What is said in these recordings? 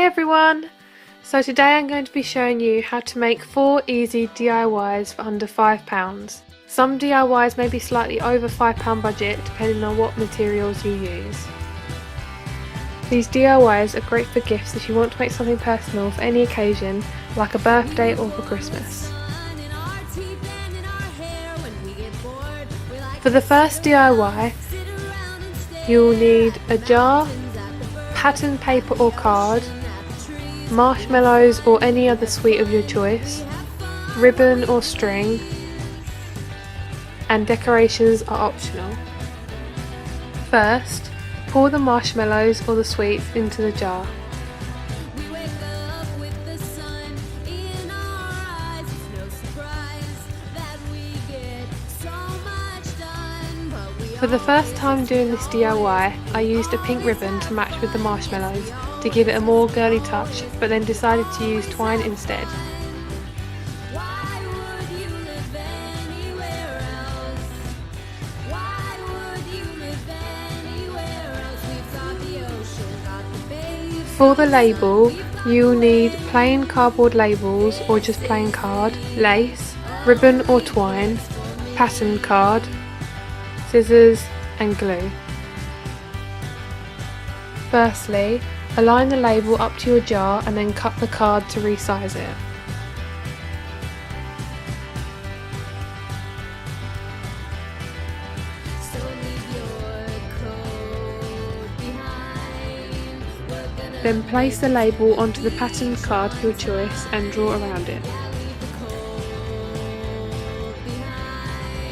everyone! So today I'm going to be showing you how to make 4 easy DIYs for under £5. Some DIYs may be slightly over £5 budget depending on what materials you use. These DIYs are great for gifts if you want to make something personal for any occasion like a birthday or for Christmas. For the first DIY, you'll need a jar, pattern paper or card, marshmallows or any other sweet of your choice, ribbon or string, and decorations are optional. First, pour the marshmallows or the sweets into the jar. For the first time doing this DIY, I used a pink ribbon to match with the marshmallows to give it a more girly touch, but then decided to use twine instead. For the label, you'll need plain cardboard labels or just plain card, lace, ribbon or twine, pattern card, scissors and glue. Firstly, align the label up to your jar and then cut the card to resize it. Then place the label onto the patterned card of your choice and draw around it.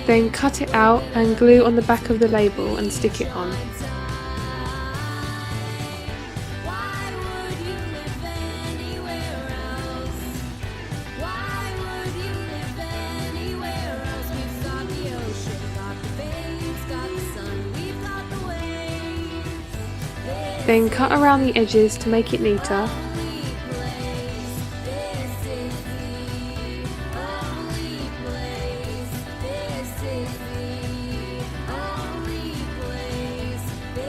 Then cut it out and glue on the back of the label and stick it on. Then cut around the edges to make it neater.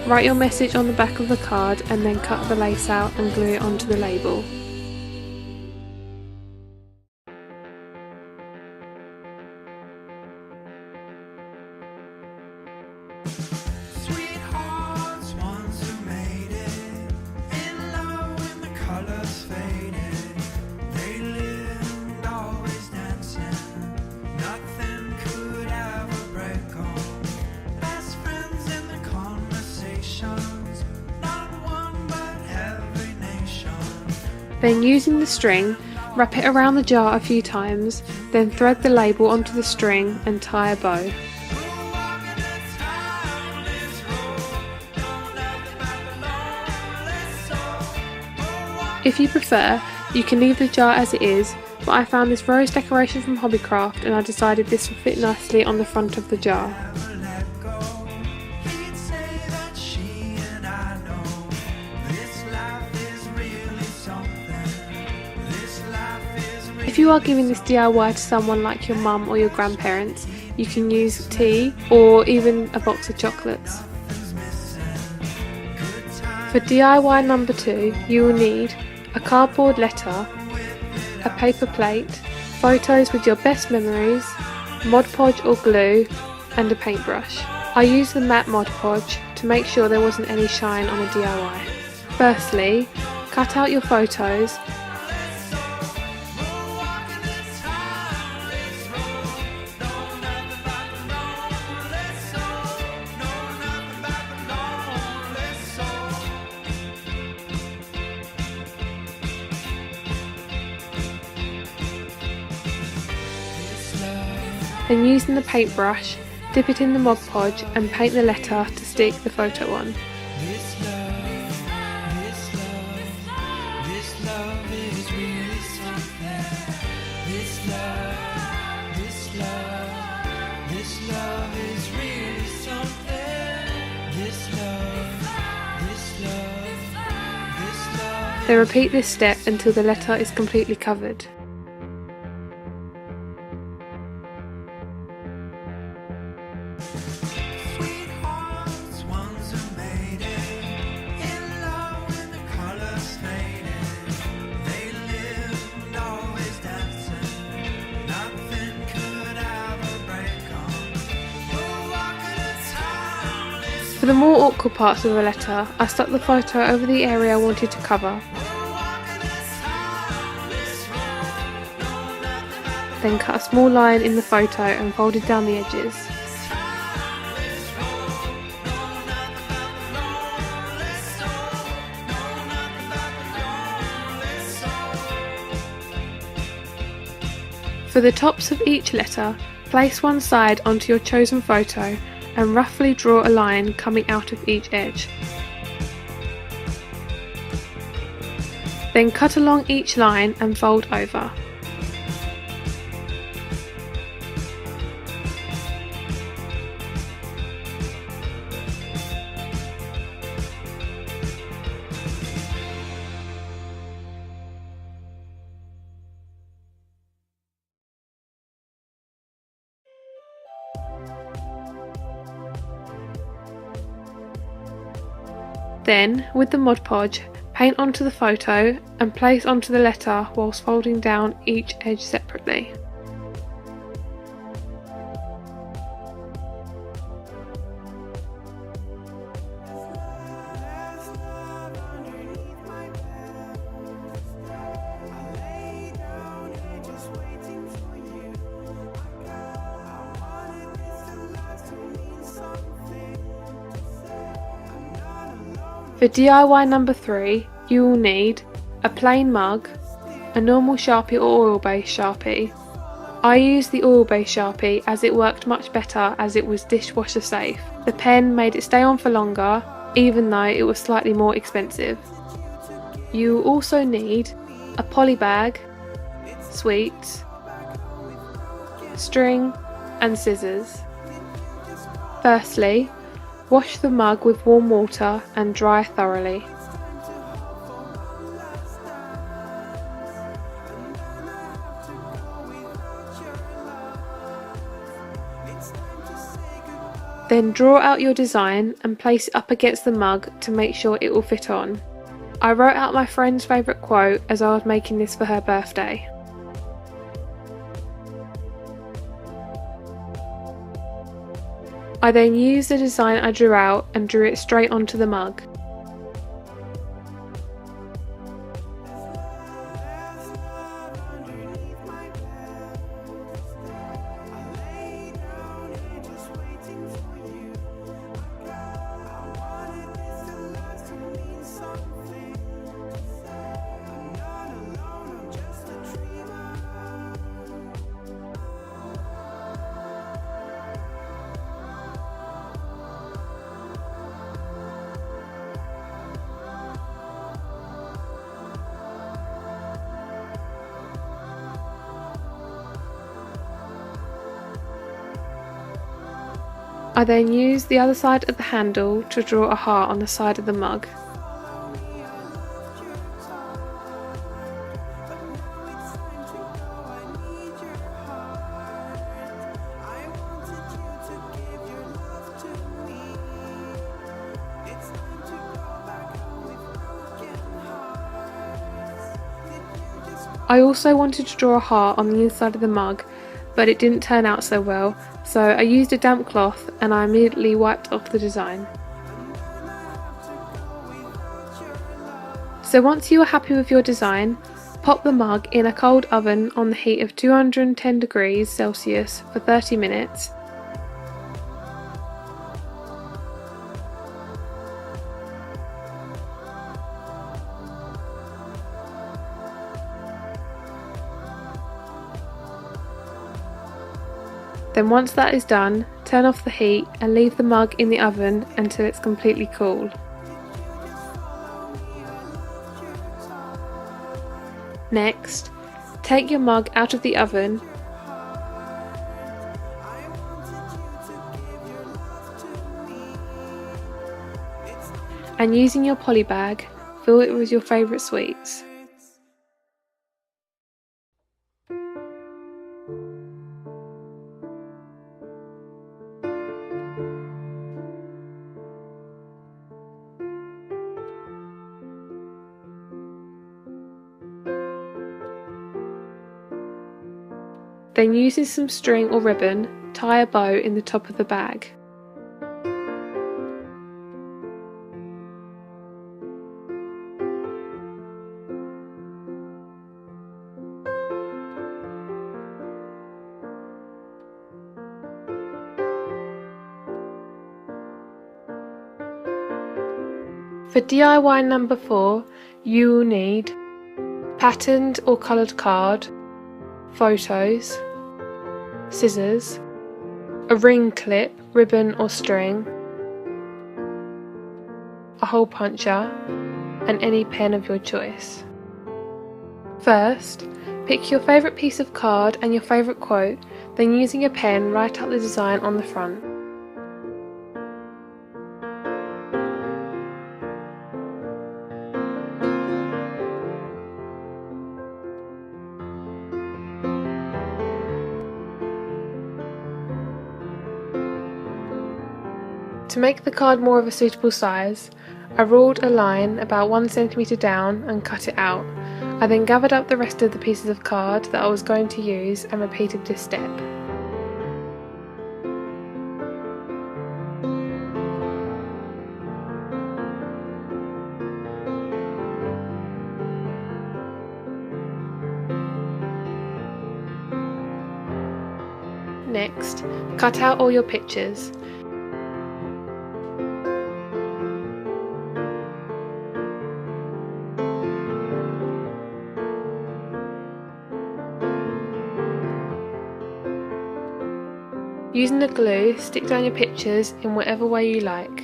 Write your message on the back of the card and then cut the lace out and glue it onto the label. Then using the string, wrap it around the jar a few times, then thread the label onto the string and tie a bow. If you prefer, you can leave the jar as it is, but I found this rose decoration from Hobbycraft and I decided this would fit nicely on the front of the jar. If you are giving this DIY to someone like your mum or your grandparents, you can use tea or even a box of chocolates. For DIY number 2, you will need a cardboard letter, a paper plate, photos with your best memories, Mod Podge or glue, and a paintbrush. I used the matte Mod Podge to make sure there wasn't any shine on the DIY. Firstly, cut out your photos. And using the paintbrush, dip it in the Mod Podge and paint the letter to stick the photo on. Then repeat this step until the letter is completely covered. For the more awkward parts of the letter, I stuck the photo over the area I wanted to cover. Then cut a small line in the photo and folded down the edges. For the tops of each letter, place one side onto your chosen photo and roughly draw a line coming out of each edge. Then cut along each line and fold over. Then, with the Mod Podge, paint onto the photo and place onto the letter whilst folding down each edge separately. For DIY number 3, you will need a plain mug, a normal Sharpie or oil-based Sharpie. I used the oil-based Sharpie as it worked much better as it was dishwasher safe. The pen made it stay on for longer, even though it was slightly more expensive. You will also need a poly bag, sweets, string and scissors. Firstly, wash the mug with warm water and dry thoroughly. Then draw out your design and place it up against the mug to make sure it will fit on. I wrote out my friend's favourite quote as I was making this for her birthday. I then used the design I drew out and drew it straight onto the mug. I then used the other side of the handle to draw a heart on the side of the mug. I also wanted to draw a heart on the inside of the mug, but it didn't turn out so well, so I used a damp cloth and I immediately wiped off the design. So once you are happy with your design, pop the mug in a cold oven on the heat of 210 degrees Celsius for 30 minutes. Then once that is done, turn off the heat and leave the mug in the oven until it's completely cool. Next, take your mug out of the oven and using your poly bag, fill it with your favourite sweets. Then using some string or ribbon, tie a bow in the top of the bag. For DIY number 4, you will need patterned or coloured card, photos, scissors, a ring clip, ribbon or string, a hole puncher, and any pen of your choice. First, pick your favourite piece of card and your favourite quote, then using a pen write out the design on the front. To make the card more of a suitable size, I ruled a line about 1 cm down and cut it out. I then gathered up the rest of the pieces of card that I was going to use and repeated this step. Next, cut out all your pictures. Using the glue, stick down your pictures in whatever way you like.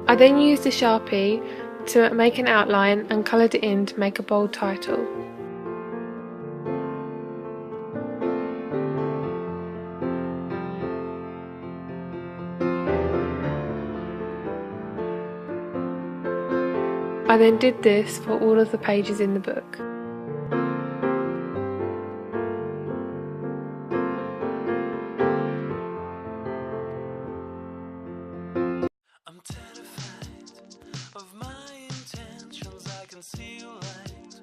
I then used a Sharpie to make an outline and coloured it in to make a bold title. I then did this for all of the pages in the book. I'm terrified of my intentions. I can see you light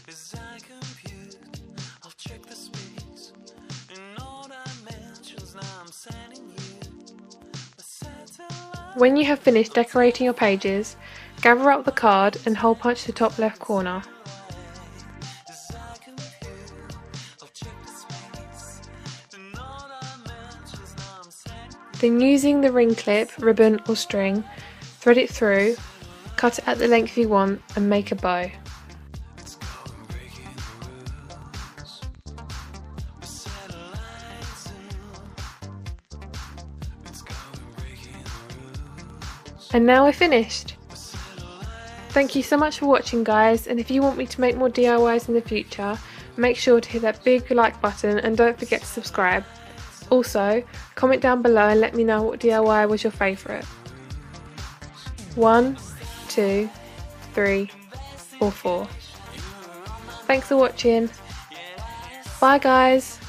as I compute. I'll check the space in all dimensions. Now I'm sending you a satellite. When you have finished decorating your pages, gather up the card and hole punch the top left corner. Then using the ring clip, ribbon or string, thread it through, cut it at the length you want and make a bow. And now we're finished! Thank you so much for watching, guys, and if you want me to make more DIYs in the future, make sure to hit that big like button and don't forget to subscribe. Also, comment down below and let me know what DIY was your favourite. 1, 2, 3 or 4. Thanks for watching. Bye guys!